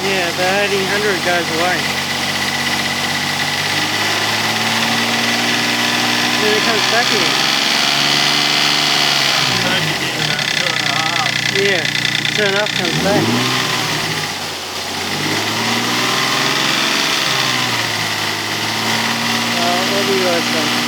Yeah, the 1800 goes away. Then it comes back again. Yeah, 2.5 comes back. What do you guys think?